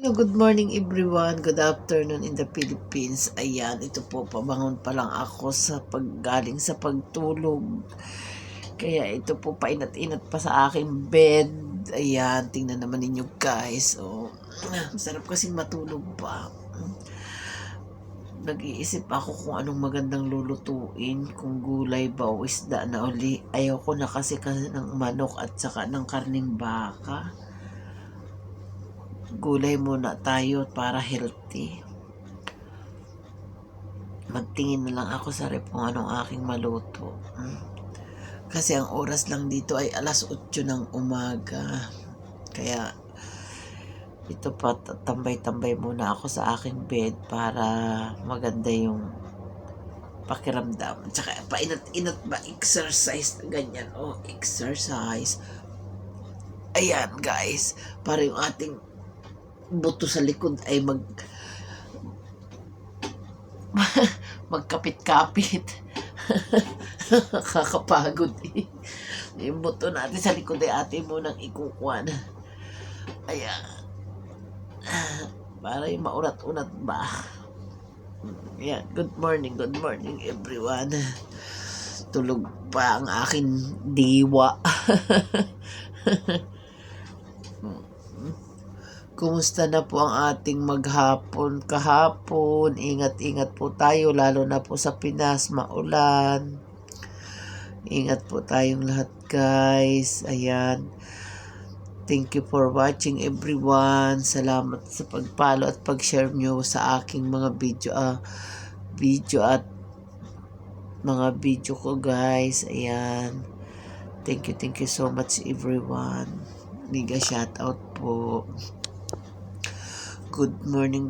No, good morning everyone. Good afternoon in the Philippines. Ayan, ito po, pabangon pa lang ako sa paggaling sa pagtulog. Kaya ito po, painat-inat pa sa aking bed. Ayan, tingnan naman ninyo guys. Oh, sarap kasing matulog pa. Nag-iisip ako kung anong magandang lulutuin, kung gulay ba o isda na uli. Ayaw ko na kasi ng manok at saka ng karning baka. Gulay muna tayo para healthy. Magtingin na lang ako sa rep kung anong aking maluto. Kasi ang oras lang dito ay 8:00 ng umaga. Kaya ito pa, tambay-tambay muna ako sa aking bed para maganda yung pakiramdam. Tsaka painat-inat ba exercise na ganyan? Oh, exercise. Ayan guys, para yung ating buto sa likod ay magkapit-kapit. Kakapagod eh. Yung buto natin sa likod ay atin munang ikukuha na. Ayan. Para yung maunat-unat ba. Ayan. Good morning everyone. Tulog pa ang aking diwa. Kumusta na po ang ating maghapon kahapon? Ingat-ingat po tayo, lalo na po sa Pinas, maulan. Ingat po tayong lahat guys. Ayan. Thank you for watching everyone. Salamat sa pag-follow at pag-share nyo sa aking mga video at mga video ko guys. Ayan. Thank you so much everyone. Mega shout out po. Good morning.